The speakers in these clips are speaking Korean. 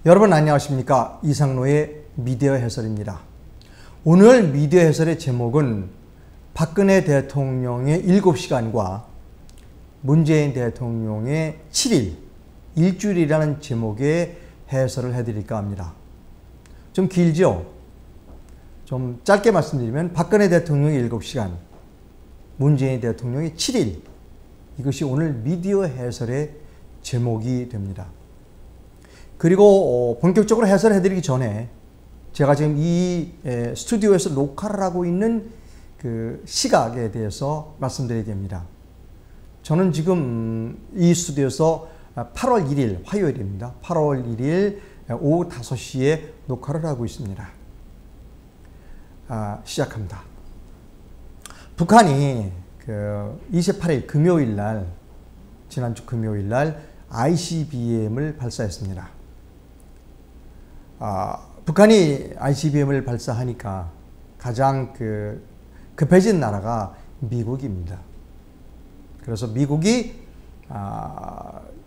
여러분 안녕하십니까? 이상로의 미디어 해설입니다. 오늘 미디어 해설의 제목은 박근혜 대통령의 7시간과 문재인 대통령의 7일, 일주일이라는 제목의 해설을 해드릴까 합니다. 좀 길죠? 좀 짧게 말씀드리면 박근혜 대통령의 7시간, 문재인 대통령의 7일, 이것이 오늘 미디어 해설의 제목이 됩니다. 그리고 본격적으로 해설해드리기 전에 제가 지금 이 스튜디오에서 녹화를 하고 있는 그 시각에 대해서 말씀드려야 됩니다. 저는 지금 이 스튜디오에서 8월 1일 화요일입니다. 8월 1일 오후 5시에 녹화를 하고 있습니다. 시작합니다. 북한이 28일 금요일 날, 지난주 금요일 날 ICBM을 발사했습니다. 북한이 ICBM을 발사하니까 가장 급해진 나라가 미국입니다. 그래서 미국이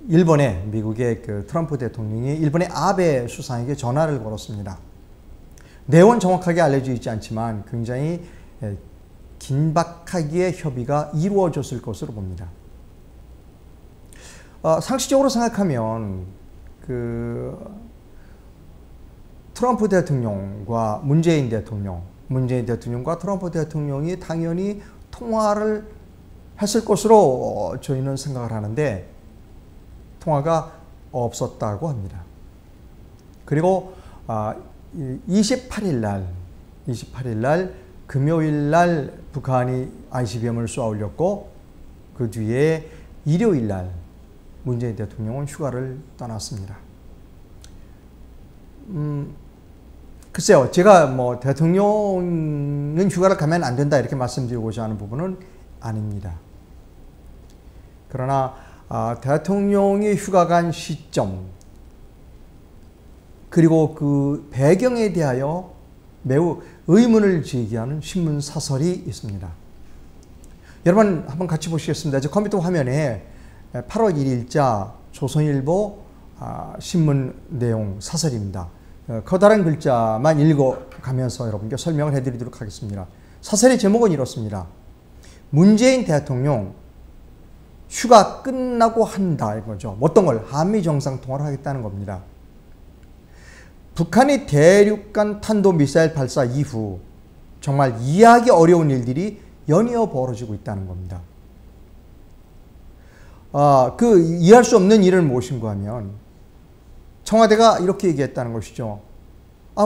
미국의 트럼프 대통령이 일본의 아베 수상에게 전화를 걸었습니다. 내용은 정확하게 알려져 있지 않지만 굉장히 긴박하게 협의가 이루어졌을 것으로 봅니다. 상식적으로 생각하면 트럼프 대통령과 문재인 대통령과 트럼프 대통령이 당연히 통화를 했을 것으로 저희는 생각을 하는데 통화가 없었다고 합니다. 그리고 28일 날 금요일 날 북한이 ICBM을 쏘아 올렸고 그 뒤에 일요일 날 문재인 대통령은 휴가를 떠났습니다. 글쎄요, 제가 대통령은 휴가를 가면 안 된다 이렇게 말씀드리고자 하는 부분은 아닙니다. 그러나 대통령이 휴가 간 시점 그리고 그 배경에 대하여 매우 의문을 제기하는 신문 사설이 있습니다. 여러분 한번 같이 보시겠습니다. 제 컴퓨터 화면에 8월 1일자 조선일보 신문 내용 사설입니다. 커다란 글자만 읽어가면서 여러분께 설명을 해드리도록 하겠습니다. 사설의 제목은 이렇습니다. 문재인 대통령 휴가 끝나고 한다 이거죠. 어떤 걸? 한미 정상통화를 하겠다는 겁니다. 북한이 대륙간 탄도미사일 발사 이후 정말 이해하기 어려운 일들이 연이어 벌어지고 있다는 겁니다. 이해할 수 없는 일은 무엇인가 하면 청와대가 이렇게 얘기했다는 것이죠.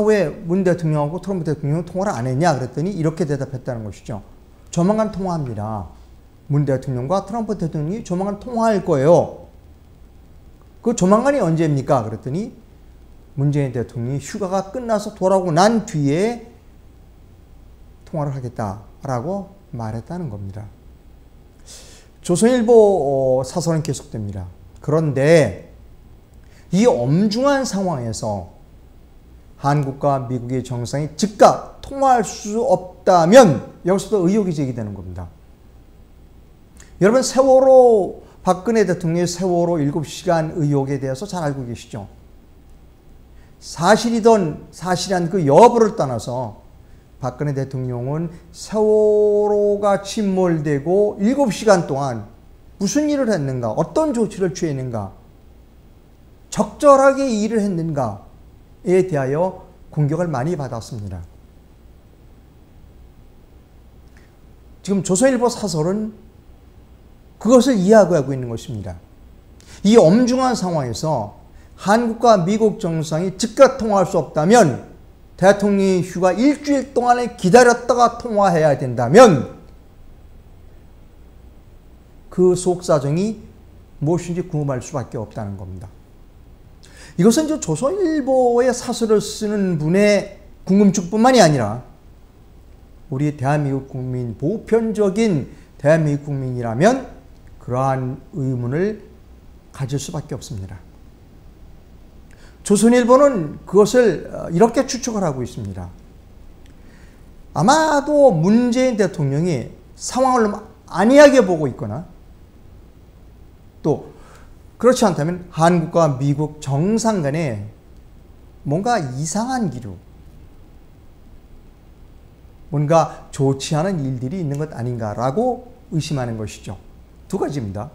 왜 문 대통령하고 트럼프 대통령은 통화를 안 했냐 그랬더니 이렇게 대답했다는 것이죠. 조만간 통화합니다. 문 대통령과 트럼프 대통령이 조만간 통화할 거예요. 그 조만간이 언제입니까? 그랬더니 문재인 대통령이 휴가가 끝나서 돌아오고 난 뒤에 통화를 하겠다라고 말했다는 겁니다. 조선일보 사설은 계속됩니다. 그런데 이 엄중한 상황에서 한국과 미국의 정상이 즉각 통화할 수 없다면 여기서도 의혹이 제기되는 겁니다. 여러분 박근혜 대통령의 세월호 7시간 의혹에 대해서 잘 알고 계시죠? 사실이든 사실이 그 여부를 떠나서 박근혜 대통령은 세월호가 침몰되고 7시간 동안 무슨 일을 했는가, 어떤 조치를 취했는가, 적절하게 일을 했는가에 대하여 공격을 많이 받았습니다. 지금 조선일보 사설은 그것을 이해하고 있는 것입니다. 이 엄중한 상황에서 한국과 미국 정상이 즉각 통화할 수 없다면 대통령이 휴가 일주일 동안을 기다렸다가 통화해야 된다면 그 속사정이 무엇인지 궁금할 수밖에 없다는 겁니다. 이것은 이제 조선일보의 사설을 쓰는 분의 궁금증뿐만이 아니라 우리 대한민국 국민, 보편적인 대한민국 국민이라면 그러한 의문을 가질 수밖에 없습니다. 조선일보는 그것을 이렇게 추측을 하고 있습니다. 아마도 문재인 대통령이 상황을 안이하게 보고 있거나 또 그렇지 않다면 한국과 미국 정상 간에 뭔가 이상한 기류, 뭔가 좋지 않은 일들이 있는 것 아닌가라고 의심하는 것이죠. 두 가지입니다.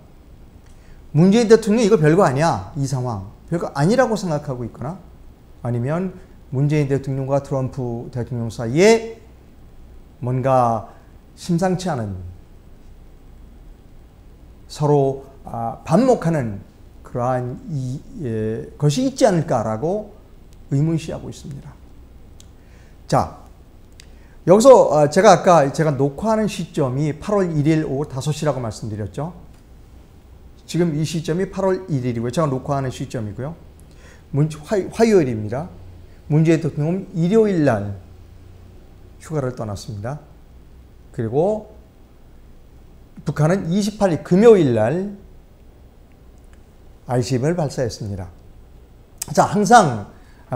문재인 대통령이 이거 별거 아니야, 이 상황 별거 아니라고 생각하고 있거나, 아니면 문재인 대통령과 트럼프 대통령 사이에 뭔가 심상치 않은, 서로 반목하는 그러한 것이 있지 않을까라고 의문시하고 있습니다. 자, 여기서 제가 녹화하는 시점이 8월 1일 오후 5시라고 말씀드렸죠. 지금 이 시점이 8월 1일이고요. 제가 녹화하는 시점이고요. 화요일입니다. 문재인 대통령은 일요일 날 휴가를 떠났습니다. 그리고 북한은 28일 금요일 날 ICBM을 발사했습니다. 자, 항상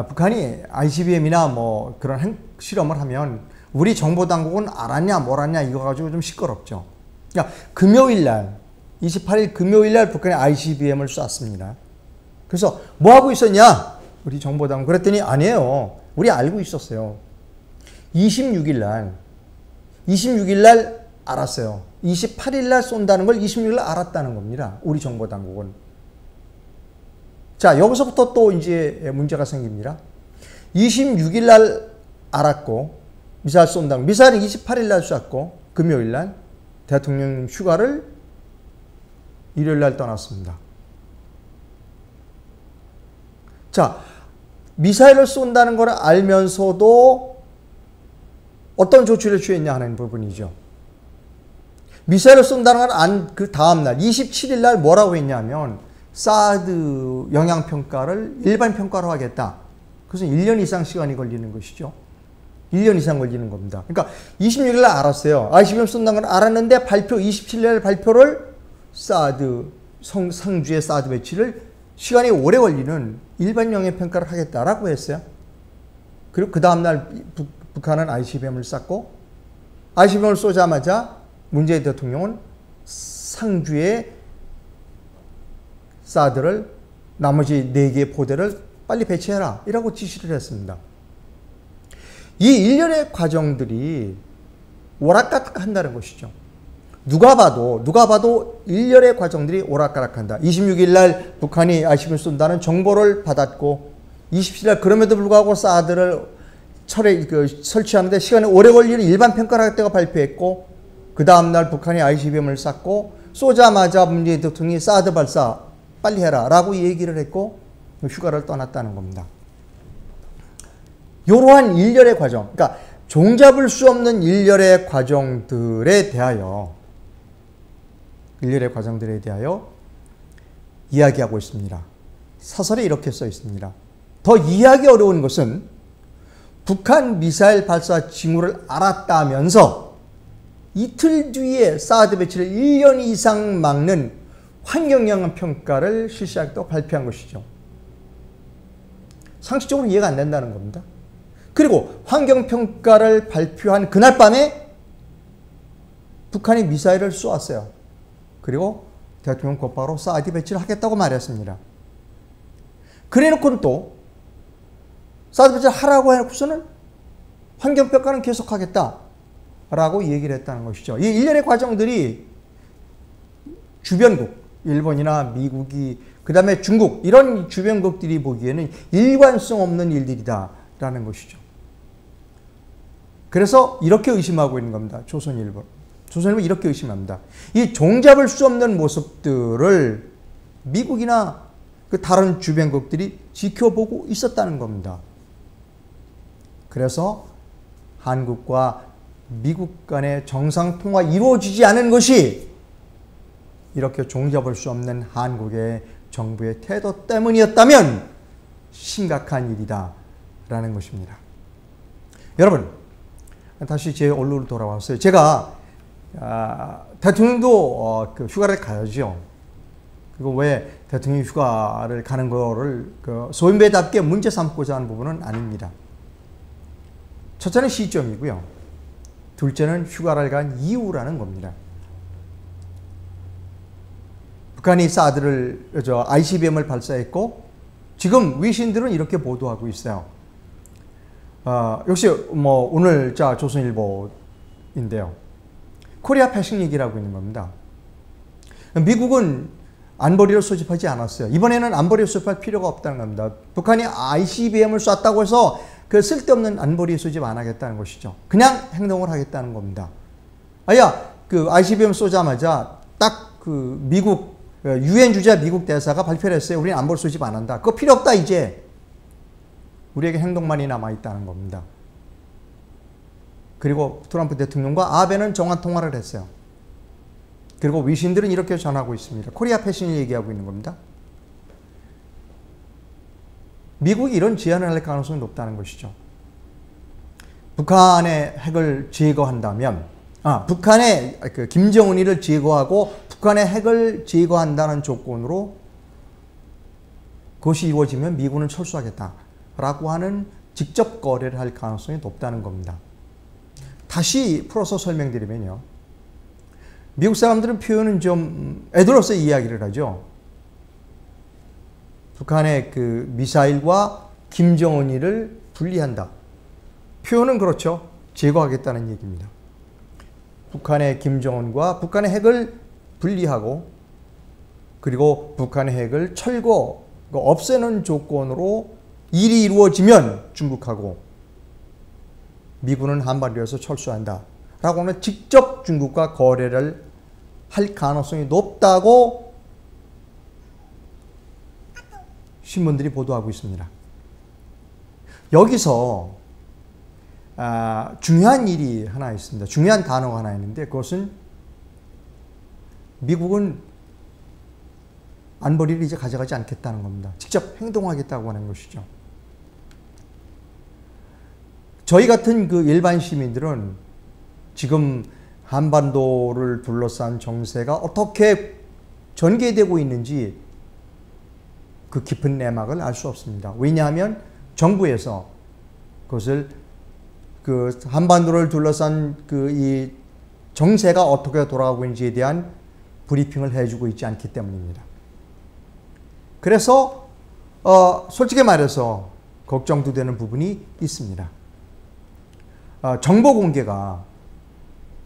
북한이 ICBM이나 뭐 그런 실험을 하면 우리 정보당국은 알았냐 몰랐냐 이거 가지고 좀 시끄럽죠. 그러니까 금요일 날, 28일 금요일 날 북한이 ICBM을 쐈습니다. 그래서 뭐 하고 있었냐? 우리 정보당국 그랬더니 아니에요. 우리 알고 있었어요. 26일 날 알았어요. 28일 날 쏜다는 걸 26일 날 알았다는 겁니다. 우리 정보당국은. 자, 여기서부터 또 이제 문제가 생깁니다. 26일 날 알았고, 미사일 쏜다는, 미사일은 28일 날 쐈고, 금요일 날 대통령 휴가를 일요일 날 떠났습니다. 자, 미사일을 쏜다는 걸 알면서도 어떤 조치를 취했냐 하는 부분이죠. 미사일을 쏜다는 걸 그 다음날 27일 날 뭐라고 했냐면 사드 영향평가를 일반 평가로 하겠다. 그래서 1년 이상 시간이 걸리는 것이죠. 1년 이상 걸리는 겁니다. 그러니까 26일 날 알았어요. ICBM 쏜다는 걸 알았는데 27일 날 발표를 상주의 사드 배치를 시간이 오래 걸리는 일반 영향평가를 하겠다라고 했어요. 그리고 그 다음날 북한은 ICBM을 쐈고, ICBM을 쏘자마자 문재인 대통령은 상주의 사드를 나머지 4개의 포대를 빨리 배치해라 이라고 지시를 했습니다. 이 일련의 과정들이 오락가락한다는 것이죠. 누가 봐도 일련의 과정들이 오락가락한다. 26일 날 북한이 ICBM 쏜다는 정보를 받았고, 27일 날 그럼에도 불구하고 사드를 설치하는데 시간이 오래 걸리는 일반 평가를 하겠다고 발표했고, 그 다음날 북한이 ICBM을 쐈고, 쏘자마자 문재인 대통령이 사드 발사 빨리 해라 라고 얘기를 했고 휴가를 떠났다는 겁니다. 이러한 일련의 과정, 그러니까 종잡을 수 없는 일련의 과정들에 대하여 이야기하고 있습니다. 사설에 이렇게 써 있습니다. 더 이해하기 어려운 것은 북한 미사일 발사 징후를 알았다면서 이틀 뒤에 사드 배치를 1년 이상 막는 환경영향 평가를 실시하겠다고 발표한 것이죠. 상식적으로 이해가 안 된다는 겁니다. 그리고 환경평가를 발표한 그날 밤에 북한이 미사일을 쏘았어요. 그리고 대통령 곧바로 사드 배치를 하겠다고 말했습니다. 그래놓고는 또 사드 배치를 하라고 해놓고서는 환경평가는 계속하겠다라고 얘기를 했다는 것이죠. 이 일련의 과정들이 주변국, 일본이나 미국이, 그 다음에 중국, 이런 주변국들이 보기에는 일관성 없는 일들이다라는 것이죠. 그래서 이렇게 의심하고 있는 겁니다. 조선일보 이렇게 의심합니다. 이 종잡을 수 없는 모습들을 미국이나 그 다른 주변국들이 지켜보고 있었다는 겁니다. 그래서 한국과 미국 간의 정상통화 이루어지지 않은 것이 이렇게 종잡을 수 없는 한국의 정부의 태도 때문이었다면 심각한 일이다 라는 것입니다. 여러분, 다시 제 언론으로 돌아왔어요. 제가 대통령도 휴가를 가야죠. 그리고 왜 대통령 휴가를 가는 거를 소인배답게 문제 삼고자 하는 부분은 아닙니다. 첫째는 시점이고요. 둘째는 휴가를 간 이유라는 겁니다. 북한이 ICBM을 발사했고, 지금 위신들은 이렇게 보도하고 있어요. 역시 뭐 오늘자 조선일보인데요. 코리아 패싱릭이라고 있는 겁니다. 미국은 안보리를 수집하지 않았어요. 이번에는 안보리를 수집할 필요가 없다는 겁니다. 북한이 ICBM을 쐈다고 해서 그 쓸데없는 안보리 수집 안 하겠다는 것이죠. 그냥 행동을 하겠다는 겁니다. 그 ICBM 쏘자마자 딱 그 미국 유엔 주재 미국 대사가 발표를 했어요. 우리는 안보리 수집 안 한다. 그거 필요 없다 이제. 우리에게 행동만이 남아 있다는 겁니다. 그리고 트럼프 대통령과 아베는 정화 통화를 했어요. 그리고 위신들은 이렇게 전하고 있습니다. 코리아 패싱을 얘기하고 있는 겁니다. 미국이 이런 제안을 할 가능성이 높다는 것이죠. 북한의 핵을 제거한다면, 북한의 그 김정은이를 제거하고 북한의 핵을 제거한다는 조건으로 그것이 이루어지면 미군은 철수하겠다라고 하는 직접 거래를 할 가능성이 높다는 겁니다. 다시 풀어서 설명드리면요. 미국 사람들은 표현은 좀 애들로서 이야기를 하죠. 북한의 그 미사일과 김정은이를 분리한다. 표현은 그렇죠. 제거하겠다는 얘기입니다. 북한의 김정은과 북한의 핵을 분리하고 그리고 북한의 핵을 철거, 없애는 조건으로 일이 이루어지면 중국하고 미군은 한반도에서 철수한다. 라고는 직접 중국과 거래를 할 가능성이 높다고 신문들이 보도하고 있습니다. 여기서 중요한 일이 하나 있습니다. 중요한 단어가 하나 있는데 그것은 미국은 안보리를 이제 가져가지 않겠다는 겁니다. 직접 행동하겠다고 하는 것이죠. 저희 같은 그 일반 시민들은 지금 한반도를 둘러싼 정세가 어떻게 전개되고 있는지 그 깊은 내막을 알 수 없습니다. 왜냐하면 정부에서 그것을 그 한반도를 둘러싼 그 이 정세가 어떻게 돌아가고 있는지에 대한 브리핑을 해주고 있지 않기 때문입니다. 그래서 솔직히 말해서 걱정도 되는 부분이 있습니다. 정보 공개가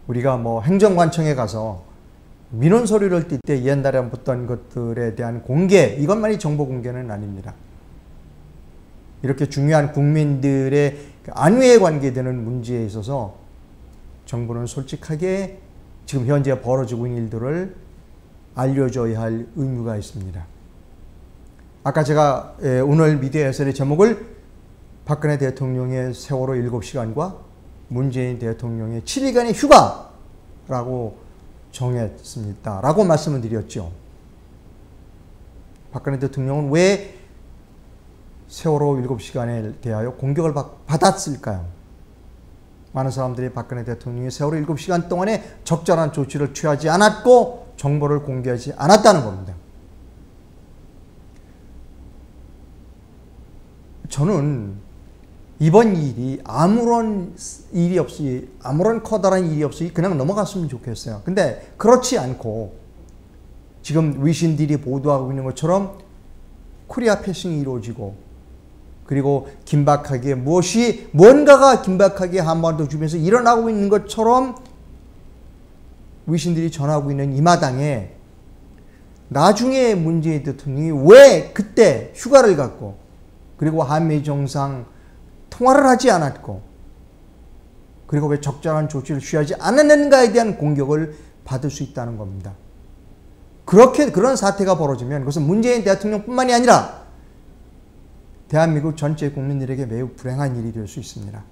우리가 뭐 행정관청에 가서 민원 서류를 띌 때 옛날에 붙던 것들에 대한 공개, 이것만이 정보 공개는 아닙니다. 이렇게 중요한 국민들의 안위에 관계되는 문제에 있어서 정부는 솔직하게 지금 현재 벌어지고 있는 일들을 알려줘야 할 의무가 있습니다. 아까 제가 오늘 미디어 해설의 제목을 박근혜 대통령의 세월호 7시간과 문재인 대통령의 7일간의 휴가라고 정했습니다. 라고 말씀을 드렸죠. 박근혜 대통령은 왜 세월호 7시간에 대하여 공격을 받았을까요? 많은 사람들이 박근혜 대통령이 세월호 7시간 동안에 적절한 조치를 취하지 않았고 정보를 공개하지 않았다는 겁니다. 저는 이번 일이 아무런 일이 없이, 아무런 커다란 일이 없이 그냥 넘어갔으면 좋겠어요. 근데 그렇지 않고 지금 위신들이 보도하고 있는 것처럼 코리아 패싱이 이루어지고 그리고 긴박하게 뭔가가 긴박하게 한반도 주변에서 일어나고 있는 것처럼 위신들이 전하고 있는 이 마당에 나중에 문재인 대통령이 왜 그때 휴가를 갖고 그리고 한미 정상 통화를 하지 않았고 그리고 왜 적절한 조치를 취하지 않았는가에 대한 공격을 받을 수 있다는 겁니다. 그런 사태가 벌어지면 그것은 문재인 대통령뿐만이 아니라 대한민국 전체 국민들에게 매우 불행한 일이 될 수 있습니다.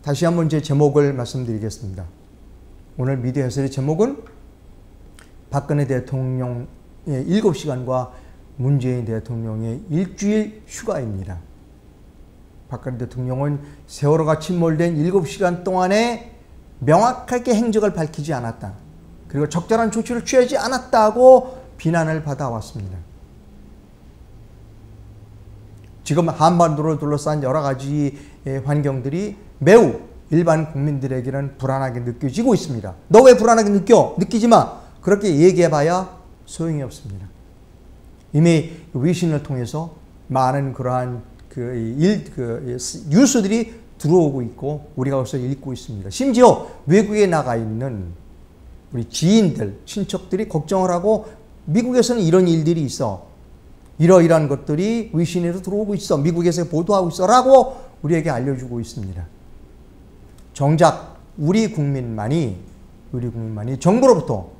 다시 한번 제 제목을 말씀드리겠습니다. 오늘 미디어 해설의 제목은 박근혜 대통령의 7시간과 문재인 대통령의 일주일 휴가입니다. 박근혜 대통령은 세월호가 침몰된 7시간 동안에 명확하게 행적을 밝히지 않았다. 그리고 적절한 조치를 취하지 않았다고 비난을 받아왔습니다. 지금 한반도를 둘러싼 여러 가지 환경들이 매우 일반 국민들에게는 불안하게 느껴지고 있습니다. 너 왜 불안하게 느끼지 마. 그렇게 얘기해봐야 소용이 없습니다. 이미 외신을 통해서 많은 그러한 뉴스들이 들어오고 있고 우리가 벌써 읽고 있습니다. 심지어 외국에 나가 있는 우리 지인들, 친척들이 걱정을 하고 미국에서는 이런 일들이 있어. 이러이러한 것들이 외신에도 들어오고 있어. 미국에서 보도하고 있어. 라고 우리에게 알려주고 있습니다. 정작 우리 국민만이 정부로부터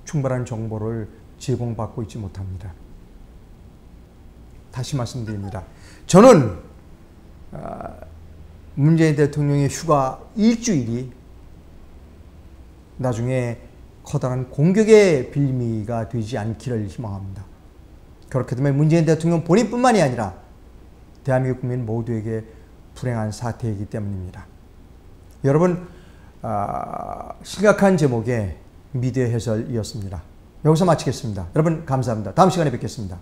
충분한 정보를 제공받고 있지 못합니다. 다시 말씀드립니다. 저는 문재인 대통령의 휴가 일주일이 나중에 커다란 공격의 빌미가 되지 않기를 희망합니다. 그렇게 되면 문재인 대통령 본인뿐만이 아니라 대한민국 국민 모두에게 불행한 사태이기 때문입니다. 여러분, 심각한 제목의 미디어 해설이었습니다. 여기서 마치겠습니다. 여러분 감사합니다. 다음 시간에 뵙겠습니다.